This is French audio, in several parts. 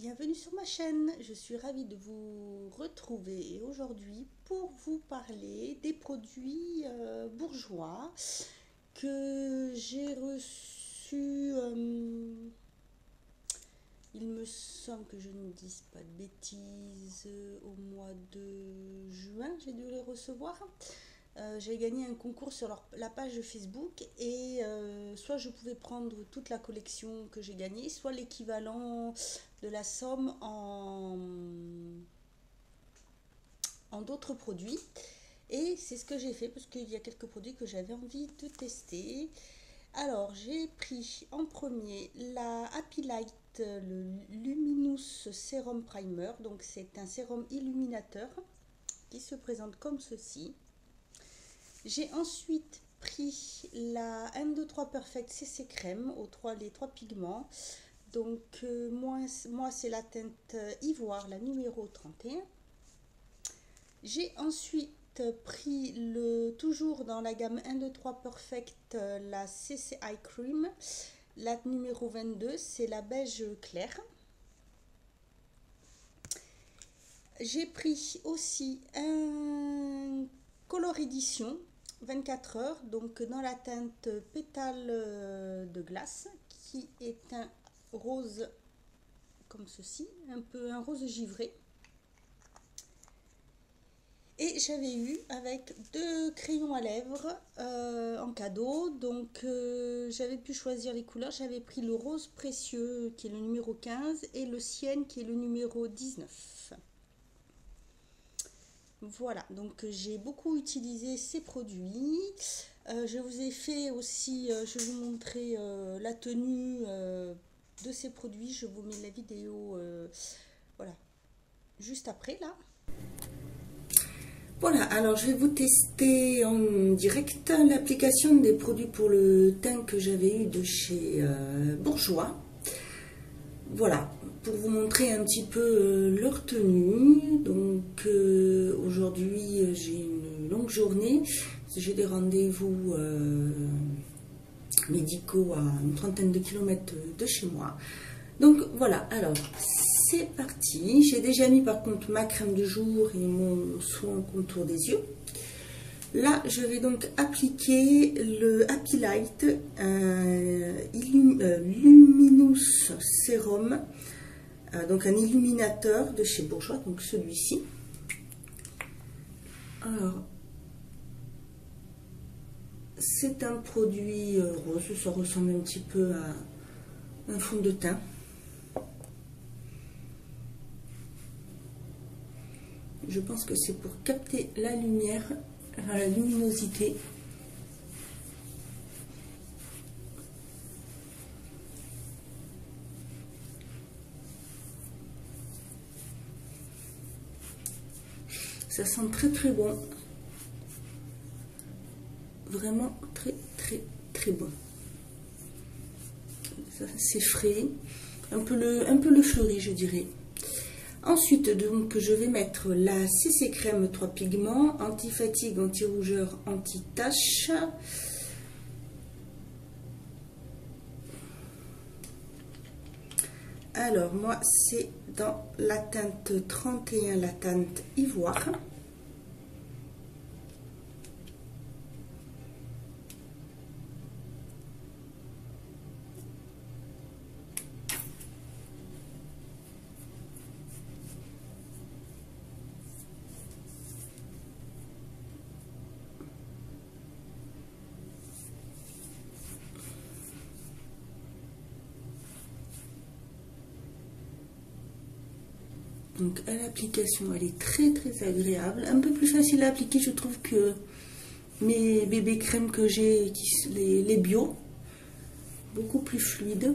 Bienvenue sur ma chaîne, je suis ravie de vous retrouver aujourd'hui pour vous parler des produits bourgeois que j'ai reçus, il me semble que je ne dise pas de bêtises, au mois de juin j'ai dû les recevoir. J'ai gagné un concours sur la page de Facebook et soit je pouvais prendre toute la collection que j'ai gagnée, soit l'équivalent de la somme en d'autres produits. Et c'est ce que j'ai fait parce qu'il y a quelques produits que j'avais envie de tester. Alors j'ai pris en premier la Happy Light, le Luminous Serum Primer. Donc c'est un sérum illuminateur qui se présente comme ceci. J'ai ensuite pris la M23 Perfect CC Crème les trois pigments. Donc moi c'est la teinte ivoire, la numéro 31. J'ai ensuite pris toujours dans la gamme 123 Perfect la CC Eye Cream, la numéro 22, c'est la beige clair. J'ai pris aussi un Color Edition 24 heures, donc dans la teinte pétale de glace, qui est un rose comme ceci, un rose givré. Et j'avais eu avec deux crayons à lèvres en cadeau, donc j'avais pu choisir les couleurs. J'avais pris le rose précieux qui est le numéro 15 et le ciel qui est le numéro 19. Voilà, donc j'ai beaucoup utilisé ces produits. Je vous ai fait aussi, je vais vous montrer la tenue de ces produits. Je vous mets la vidéo, voilà, juste après là. Voilà, alors je vais vous tester en direct l'application des produits pour le teint que j'avais eu de chez Bourjois. Voilà, pour vous montrer un petit peu leur tenue. Donc aujourd'hui j'ai une longue journée, j'ai des rendez-vous médicaux à une trentaine de kilomètres de chez moi. Donc voilà, alors c'est parti. J'ai déjà mis par contre ma crème de jour et mon soin contour des yeux. Là, je vais donc appliquer le Happy Light Luminous Serum, donc un illuminateur de chez Bourjois, donc celui-ci. Alors, c'est un produit rose, ça ressemble un petit peu à un fond de teint. Je pense que c'est pour capter la lumière, la luminosité. Ça sent très très bon. Vraiment très bon. C'est frais, un peu le fleuri je dirais. Ensuite, donc, je vais mettre la CC Crème 3 pigments, anti-fatigue, anti-rougeur, anti-tache. Alors, moi, c'est dans la teinte 31, la teinte ivoire. Donc à l'application, elle est très agréable, un peu plus facile à appliquer je trouve que mes bébés crèmes que j'ai, les bio, beaucoup plus fluide.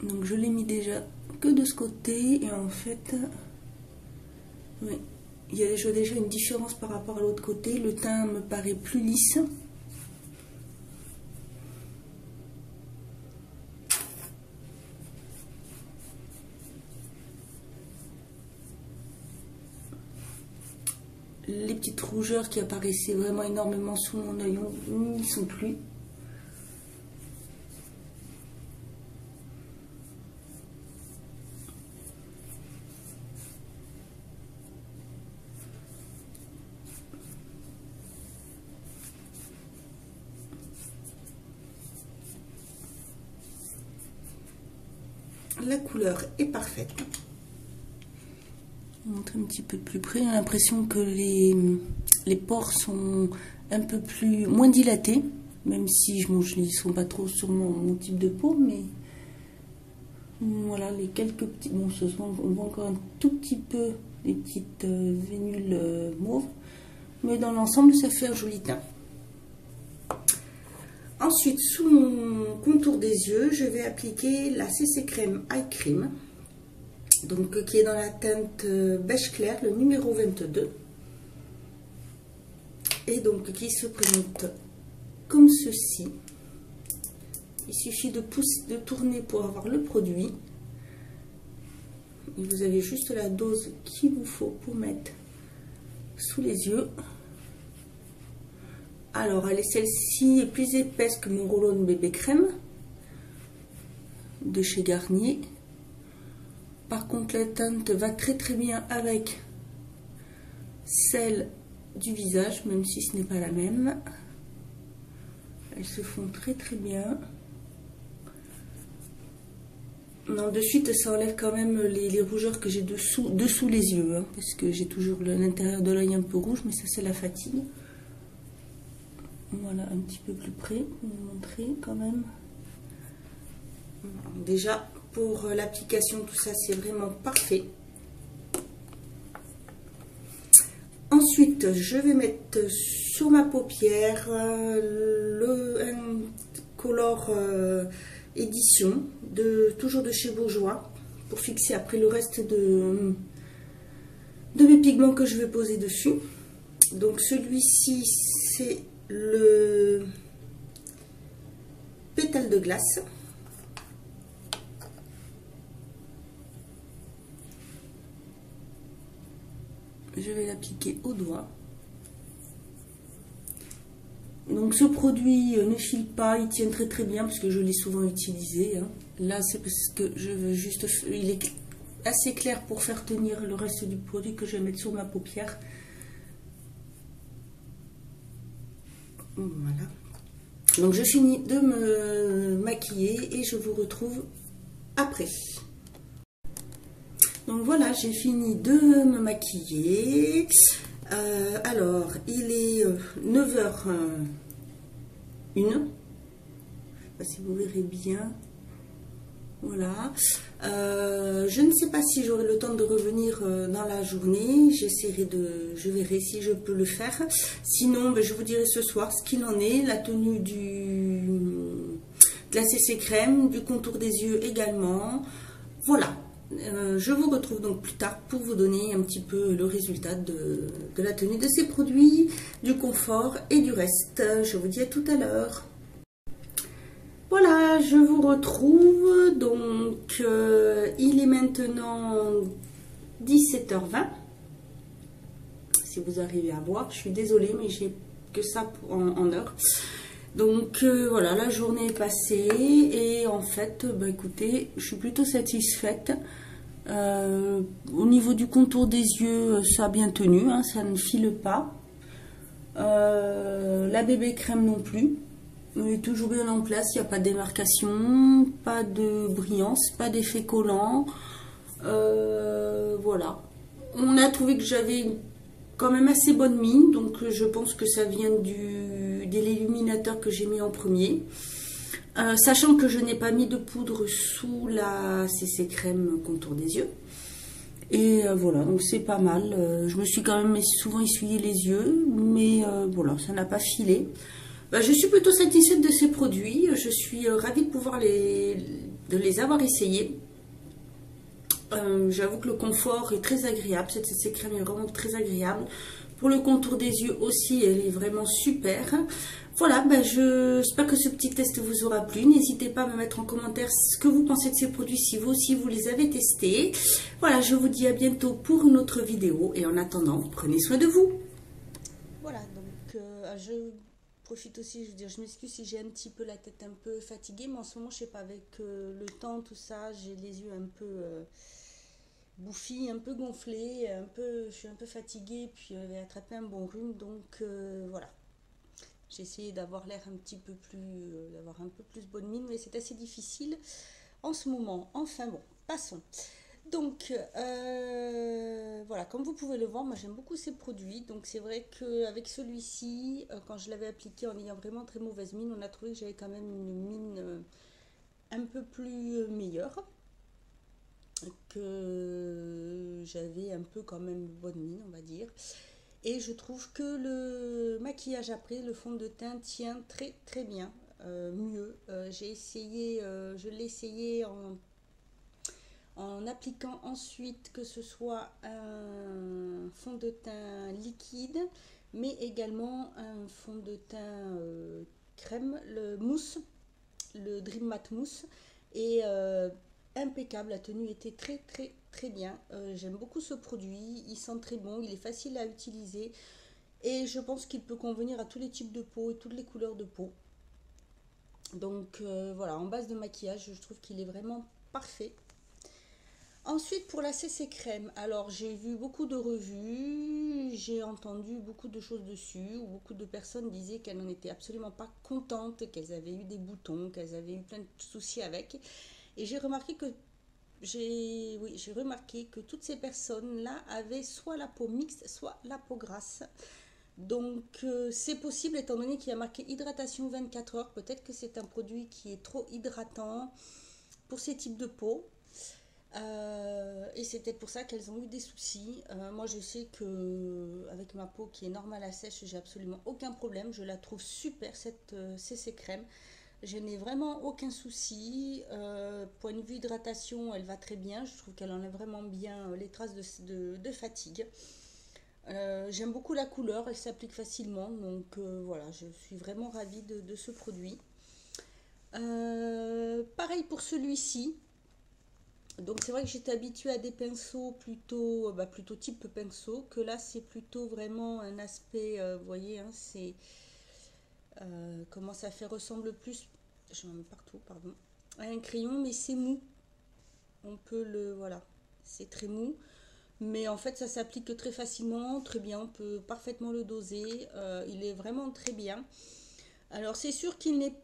Donc je l'ai mis déjà que de ce côté et en fait, oui, il y a déjà une différence par rapport à l'autre côté, le teint me paraît plus lisse. Les petites rougeurs qui apparaissaient vraiment énormément sous mon œil n'y sont plus. la couleur est parfaite. Je vais montrer un petit peu de plus près. J'ai l'impression que les pores sont un peu moins dilatés, même si je ne sont pas trop sur mon type de peau, mais voilà les quelques petits. Bon, on voit encore un tout petit peu les petites vénules mauves, mais dans l'ensemble, ça fait un joli teint. Ensuite, sous mon contour des yeux, je vais appliquer la CC Crème Eye Cream, donc qui est dans la teinte beige clair, le numéro 22, et donc qui se présente comme ceci. Il suffit de tourner pour avoir le produit. Et vous avez juste la dose qu'il vous faut pour mettre sous les yeux. Alors, celle-ci est plus épaisse que mon Roll-On Bébé Crème de chez Garnier. Par contre, la teinte va très très bien avec celle du visage, même si ce n'est pas la même. Elles se font très très bien. Non, de suite, ça enlève quand même les rougeurs que j'ai dessous les yeux, hein, parce que j'ai toujours l'intérieur de l'œil un peu rouge, mais ça c'est la fatigue. Voilà, un petit peu plus près pour vous montrer quand même. Déjà, pour l'application, tout ça, c'est vraiment parfait. Ensuite, je vais mettre sur ma paupière un color édition, toujours de chez Bourjois, pour fixer après le reste de mes pigments que je vais poser dessus. Donc celui-ci, c'est le pétale de glace. Je vais l'appliquer au doigt. Donc ce produit ne file pas, il tient très très bien parce que je l'ai souvent utilisé, hein. Là c'est parce que je veux juste, il est assez clair pour faire tenir le reste du produit que je vais mettre sur ma paupière. Voilà. Donc je finis de me maquiller et je vous retrouve après. Donc voilà, j'ai fini de me maquiller. Alors, il est 9h01. Je ne sais pas si vous verrez bien. Voilà. Je ne sais pas si j'aurai le temps de revenir dans la journée. Je verrai si je peux le faire. Sinon, ben, je vous dirai ce soir ce qu'il en est. La tenue de la CC Crème, du contour des yeux également. Voilà. Je vous retrouve donc plus tard pour vous donner un petit peu le résultat de la tenue de ces produits, du confort et du reste. Je vous dis à tout à l'heure. Voilà, je vous retrouve. Donc, il est maintenant 17h20. Si vous arrivez à voir, je suis désolée, mais j'ai que ça en heure. Donc voilà, la journée est passée et en fait, bah, écoutez, je suis plutôt satisfaite. Au niveau du contour des yeux, ça a bien tenu, hein, ça ne file pas. La bébé crème non plus, elle est toujours bien en place, il n'y a pas de démarcation, pas de brillance, pas d'effet collant. Voilà. On a trouvé que j'avais quand même assez bonne mine, donc je pense que ça vient de l'illuminateur que j'ai mis en premier. Sachant que je n'ai pas mis de poudre sous la CC Crème contour des yeux. Et voilà, donc c'est pas mal. Je me suis quand même souvent essuyé les yeux, mais voilà, ça n'a pas filé. Je suis plutôt satisfaite de ces produits. Je suis ravie de pouvoir de les avoir essayés. J'avoue que le confort est très agréable. Cette CC Crème est vraiment très agréable. Pour le contour des yeux aussi, elle est vraiment super. Voilà, j'espère que ce petit test vous aura plu. N'hésitez pas à me mettre en commentaire ce que vous pensez de ces produits si vous aussi vous les avez testés. Voilà, je vous dis à bientôt pour une autre vidéo. Et en attendant, prenez soin de vous. Voilà, donc je profite aussi, je m'excuse si j'ai un petit peu la tête un peu fatiguée. Mais en ce moment, je sais pas, avec le temps, tout ça, j'ai les yeux un peu... bouffie, un peu gonflée, je suis un peu fatiguée, puis j'avais attrapé un bon rhume, donc voilà. J'ai essayé d'avoir l'air un petit peu plus, d'avoir un peu plus bonne mine, mais c'est assez difficile en ce moment. Enfin bon, Passons. Donc, voilà, comme vous pouvez le voir, moi j'aime beaucoup ces produits. Donc, c'est vrai qu'avec celui-ci, quand je l'avais appliqué en ayant vraiment très mauvaise mine, on a trouvé que j'avais quand même une mine un peu plus meilleure, que j'avais un peu quand même bonne mine, on va dire. Et je trouve que le maquillage après, le fond de teint tient très très bien. Mieux. J'ai essayé, je l'ai essayé en appliquant ensuite que ce soit un fond de teint liquide, mais également un fond de teint crème, le mousse, le Dream Matte Mousse. Et impeccable, la tenue était très très très bien. J'aime beaucoup ce produit, il sent très bon, il est facile à utiliser et je pense qu'il peut convenir à tous les types de peau et toutes les couleurs de peau. Donc voilà, en base de maquillage, je trouve qu'il est vraiment parfait. Ensuite, pour la CC crème, alors j'ai vu beaucoup de revues, j'ai entendu beaucoup de choses dessus, où beaucoup de personnes disaient qu'elles n'en étaient absolument pas contentes, qu'elles avaient eu des boutons, qu'elles avaient eu plein de soucis avec. Et j'ai remarqué que toutes ces personnes-là avaient soit la peau mixte, soit la peau grasse. Donc c'est possible étant donné qu'il y a marqué hydratation 24 heures, peut-être que c'est un produit qui est trop hydratant pour ces types de peau. Et c'est peut-être pour ça qu'elles ont eu des soucis. Moi, je sais que avec ma peau qui est normale à sèche, j'ai absolument aucun problème. Je la trouve super cette CC crème. Je n'ai vraiment aucun souci. Point de vue hydratation, elle va très bien. Je trouve qu'elle enlève vraiment bien les traces de fatigue. J'aime beaucoup la couleur, elle s'applique facilement. Donc voilà, je suis vraiment ravie de ce produit. Pareil pour celui-ci. Donc c'est vrai que j'étais habituée à des pinceaux plutôt, plutôt type pinceau, que là c'est plutôt vraiment un aspect, vous voyez, hein, c'est comment ça fait ressemble plus, je m'en mets partout, pardon, à un crayon, mais c'est mou. On peut le, voilà, c'est très mou, mais en fait ça s'applique très facilement, très bien, on peut parfaitement le doser, il est vraiment très bien. Alors c'est sûr qu'il n'est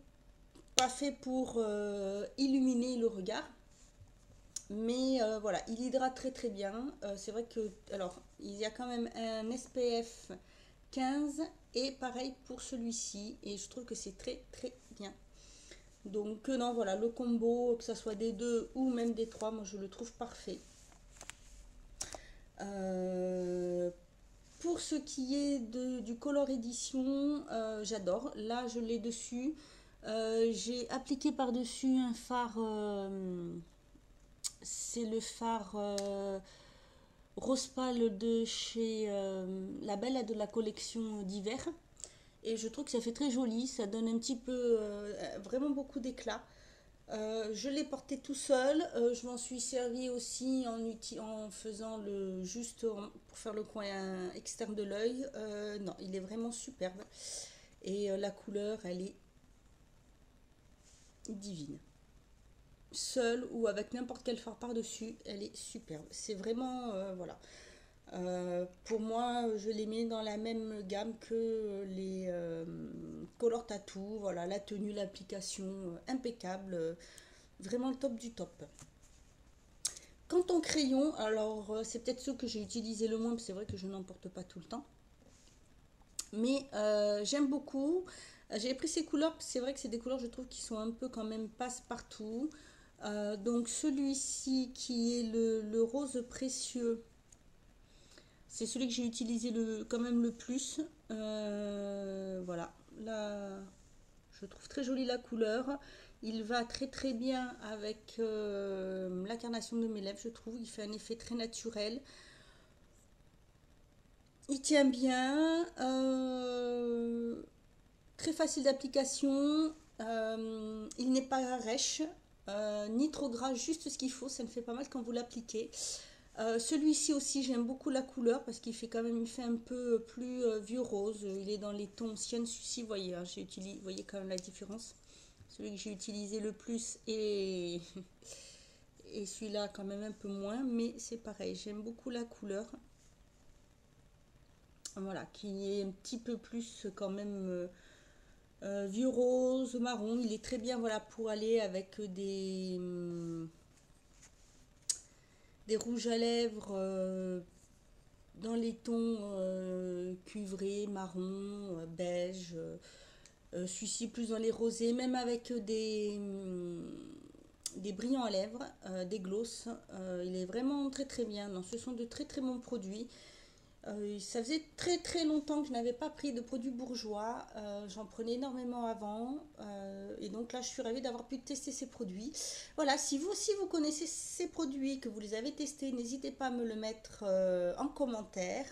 pas fait pour illuminer le regard. Mais voilà, il hydrate très très bien. C'est vrai que, alors, il y a quand même un SPF 15 et pareil pour celui-ci. Et je trouve que c'est très très bien. Donc non, voilà, le combo, que ce soit des deux ou même des trois, moi je le trouve parfait. Euh, pour ce qui est du Color Edition, j'adore. Là, je l'ai dessus. J'ai appliqué par-dessus un fard. C'est le fard rose pâle de chez La Belle de la collection d'hiver. Et je trouve que ça fait très joli, ça donne un petit peu, vraiment beaucoup d'éclat. Je l'ai porté tout seul, je m'en suis servi aussi en faisant le juste pour faire le coin externe de l'œil. Non, il est vraiment superbe. Et la couleur, elle est divine. Seule ou avec n'importe quel fard par-dessus, elle est superbe. C'est vraiment, voilà. Pour moi, je les mets dans la même gamme que les Color Tattoo. Voilà, la tenue, l'application, impeccable. Vraiment le top du top. Quant au crayon, alors c'est peut-être ceux que j'ai utilisé le moins, c'est vrai que je n'en porte pas tout le temps. Mais j'aime beaucoup. J'ai pris ces couleurs, c'est vrai que c'est des couleurs, je trouve, qui sont un peu quand même passe-partout. Donc celui-ci qui est le rose précieux, c'est celui que j'ai utilisé quand même le plus. Voilà, là, je trouve très jolie la couleur. Il va très très bien avec l'incarnation de mes lèvres, je trouve. Il fait un effet très naturel. Il tient bien. Très facile d'application. Il n'est pas rêche. Ni trop gras, juste ce qu'il faut. Ça me fait pas mal quand vous l'appliquez. Celui-ci aussi, j'aime beaucoup la couleur parce qu'il fait quand même, il fait un peu plus vieux rose. Il est dans les tons Cyan Sucy, vous voyez, hein, vous voyez quand même la différence. Celui que j'ai utilisé le plus et celui-là quand même un peu moins, mais c'est pareil, j'aime beaucoup la couleur. Voilà, qui est un petit peu plus quand même vieux rose, marron. Il est très bien, voilà, pour aller avec des rouges à lèvres dans les tons cuivrés, marron, beige. Celui-ci plus dans les rosés, même avec des brillants à lèvres, des glosses. Il est vraiment très très bien. Non, ce sont de très très bons produits. Ça faisait très très longtemps que je n'avais pas pris de produits bourgeois. J'en prenais énormément avant. Et donc là, je suis ravie d'avoir pu tester ces produits. Voilà, si vous aussi vous connaissez ces produits, que vous les avez testés, n'hésitez pas à me le mettre en commentaire.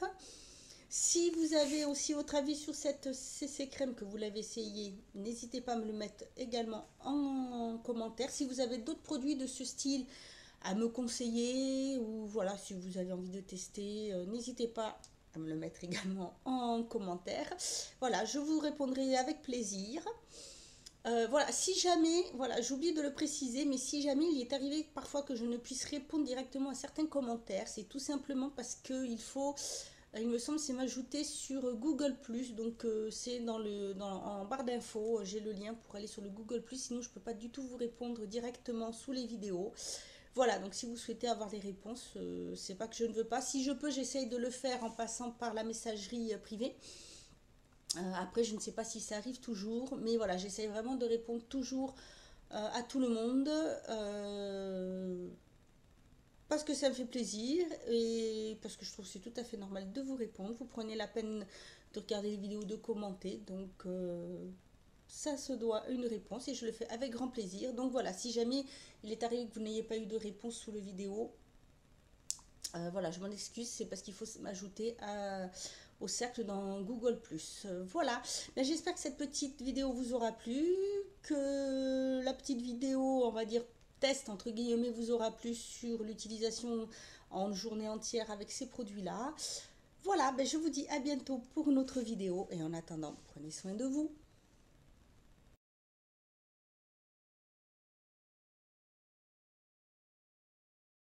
Si vous avez aussi votre avis sur cette CC crème, que vous l'avez essayé, n'hésitez pas à me le mettre également en commentaire. Si vous avez d'autres produits de ce style à me conseiller, ou voilà, si vous avez envie de tester, n'hésitez pas à me le mettre également en commentaire. Voilà, je vous répondrai avec plaisir. Voilà, si jamais, voilà, j'oublie de le préciser, mais si jamais il est arrivé parfois que je ne puisse répondre directement à certains commentaires, c'est tout simplement parce qu'il faut, il me semble, c'est m'ajouter sur Google+, donc c'est en barre d'infos, j'ai le lien pour aller sur le Google+, sinon je ne peux pas du tout vous répondre directement sous les vidéos. Voilà, donc si vous souhaitez avoir des réponses, c'est pas que je ne veux pas. Si je peux, j'essaye de le faire en passant par la messagerie privée. Après, je ne sais pas si ça arrive toujours, mais voilà, j'essaie vraiment de répondre toujours à tout le monde parce que ça me fait plaisir et parce que je trouve que c'est tout à fait normal de vous répondre. Vous prenez la peine de regarder les vidéos, de commenter, donc ça se doit une réponse et je le fais avec grand plaisir. Donc voilà, si jamais il est arrivé que vous n'ayez pas eu de réponse sous la vidéo, voilà, je m'en excuse, c'est parce qu'il faut m'ajouter au cercle dans Google+. Voilà, ben, j'espère que cette petite vidéo vous aura plu, que la petite vidéo, on va dire, test entre guillemets, vous aura plu sur l'utilisation en journée entière avec ces produits-là. Voilà, ben, je vous dis à bientôt pour une autre vidéo et en attendant, prenez soin de vous.